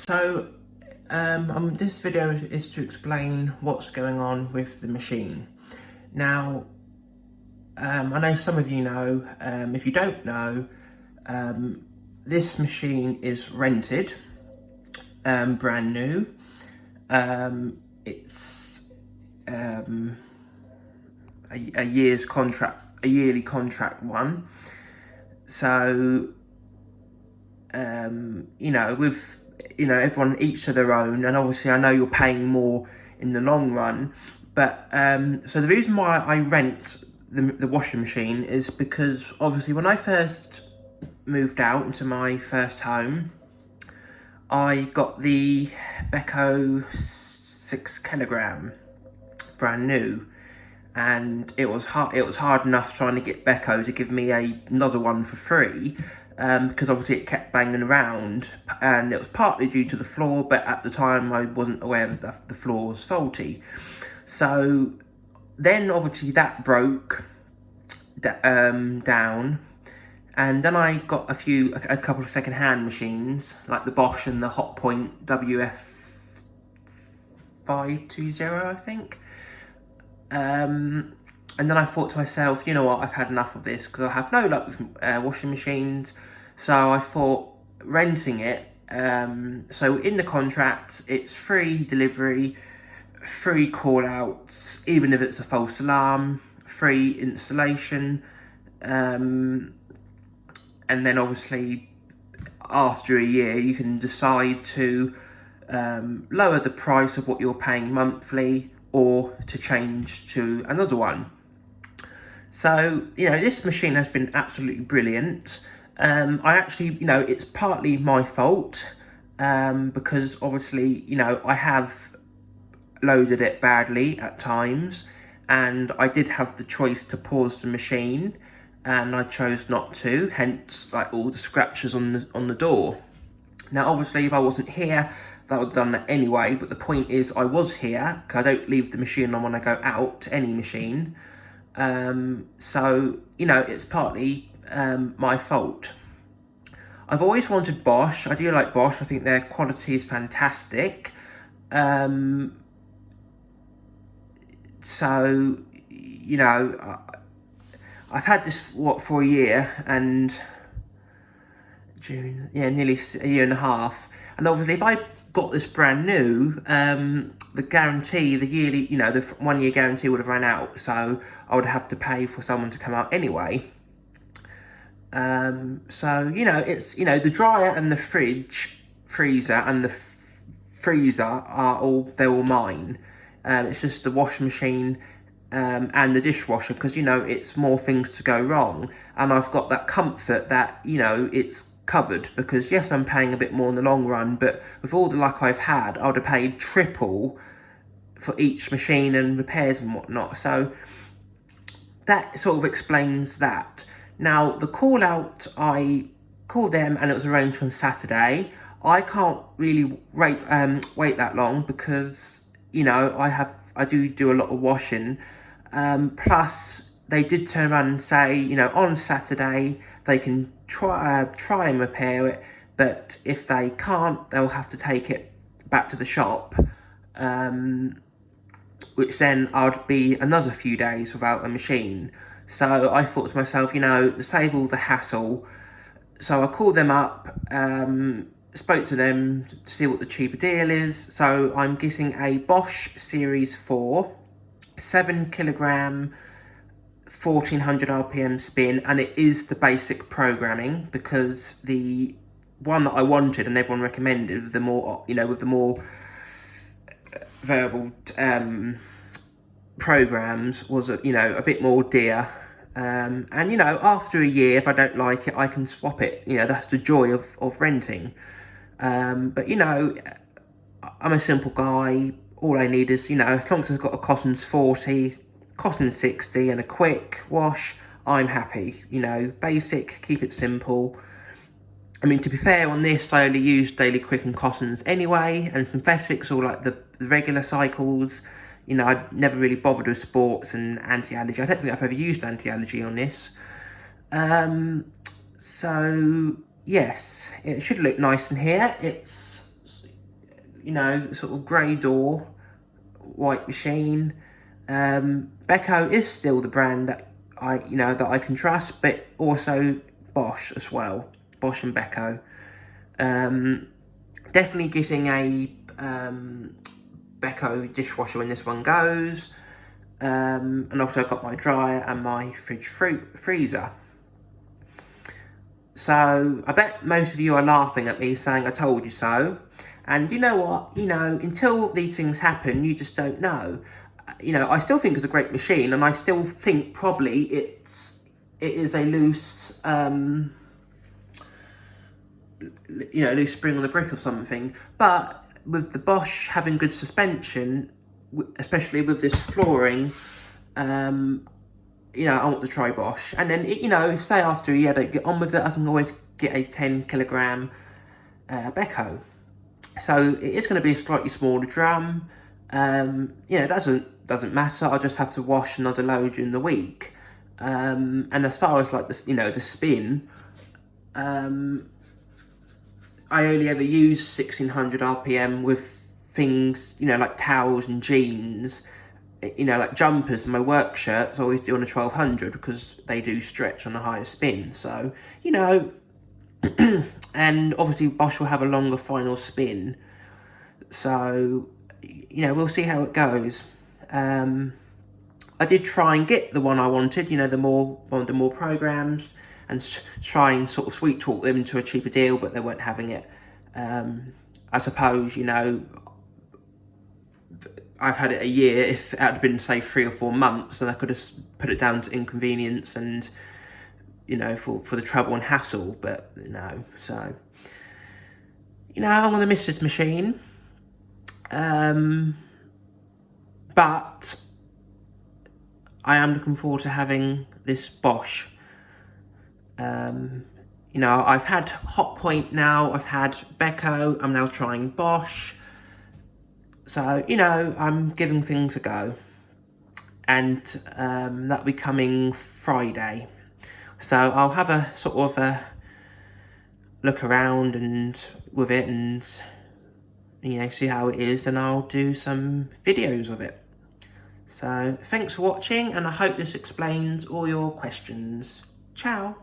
So, this video is to explain what's going on with the machine. Now, I know some of you know, if you don't know, this machine is rented, brand new. It's a year's contract, a yearly contract one. So, with everyone each to their own, and obviously I know you're paying more in the long run, but so the reason why I rent the washing machine is because obviously when I first moved out into my first home, I got the Beko 6 kilogram brand new, and it was hard enough trying to get Beko to give me another one for free, because obviously it kept banging around, and it was partly due to the floor, but at the time I wasn't aware that the floor was faulty. So then obviously that broke down, and then I got a couple of second-hand machines like the Bosch and the Hotpoint WF520, I think. And then I thought to myself, you know what, I've had enough of this, because I have no luck with washing machines. So I thought renting it. So in the contract, it's free delivery, free call outs, even if it's a false alarm, free installation. And then obviously after a year, you can decide to lower the price of what you're paying monthly, or to change to another one. So, this machine has been absolutely brilliant. I actually, it's partly my fault, because obviously, I have loaded it badly at times, and I did have the choice to pause the machine, and I chose not to, hence like all the scratches on the door. Now, obviously, if I wasn't here, that would have done that anyway, but the point is I was here, because I don't leave the machine on when I go out to any machine. So, it's partly my fault. I've always wanted Bosch. I do like Bosch. I think their quality is fantastic. So, I've had this, for a year, and nearly a year and a half. And obviously, if I got this brand new, the guarantee, the yearly, the 1 year guarantee would have run out, so I would have to pay for someone to come out anyway. So it's the dryer and the freezer and the freezer they're all mine. It's just the washing machine and the dishwasher, because it's more things to go wrong, and I've got that comfort that it's covered, because yes, I'm paying a bit more in the long run, but with all the luck I've had, I would have paid triple for each machine and repairs and whatnot. So that sort of explains that. Now, the call out, I called them and it was arranged on Saturday. I can't really wait that long, because I do a lot of washing. Plus, they did turn around and say, on Saturday they can try and repair it, but if they can't, they'll have to take it back to the shop, which then I'd be another few days without a machine. So I thought to myself, to save all the hassle, so I called them up, spoke to them to see what the cheaper deal is. So I'm getting a Bosch Series 4, 7 kilogram, 1400 RPM spin, and it is the basic programming, because the one that I wanted and everyone recommended, the more, with the more variable programs, was a bit more dear. And after a year, if I don't like it, I can swap it. That's the joy of renting. But I'm a simple guy. All I need is, as long as I've got a Cotton's 40, Cotton 60 and a quick wash, I'm happy. Basic, keep it simple. I mean, to be fair on this, I only use Daily Quick and Cottons anyway, and synthetics, or like the regular cycles. I never really bothered with sports and anti-allergy. I don't think I've ever used anti-allergy on this. So yes, it should look nice in here. It's you know, sort of grey door, white machine. Beko is still the brand that I can trust, but also Bosch as well. Bosch and Beko. Definitely getting a Beko dishwasher when this one goes. And also I've got my dryer and my fridge freezer. So I bet most of you are laughing at me saying I told you so. And you know what, until these things happen, you just don't know. I still think it's a great machine, and I still think probably it is a loose loose spring on the brick or something. But with the Bosch having good suspension, especially with this flooring, I want to try Bosch. And then, say after a year I don't get on with it, I can always get a 10 kilogram Beko. So it is going to be a slightly smaller drum. It doesn't matter. I'll just have to wash another load during the week. And as far as like the spin, I only ever use 1600 RPM with things, like towels and jeans, like jumpers and my work shirts. I always do on a 1200 because they do stretch on a higher spin. So, and obviously Bosch will have a longer final spin. So, we'll see how it goes. I did try and get the one I wanted, one of the more programs, and try and sort of sweet talk them into a cheaper deal, but they weren't having it. I suppose, I've had it a year. If it had been, say, 3 or 4 months, then I could have put it down to inconvenience and, for the trouble and hassle, but no. So, I'm going to miss this machine. But I am looking forward to having this Bosch. I've had Hotpoint now, I've had Beko, I'm now trying Bosch. So, I'm giving things a go. And that'll be coming Friday. So I'll have a sort of a look around and with it and, see how it is, and I'll do some videos of it. So thanks for watching, and I hope this explains all your questions. Ciao.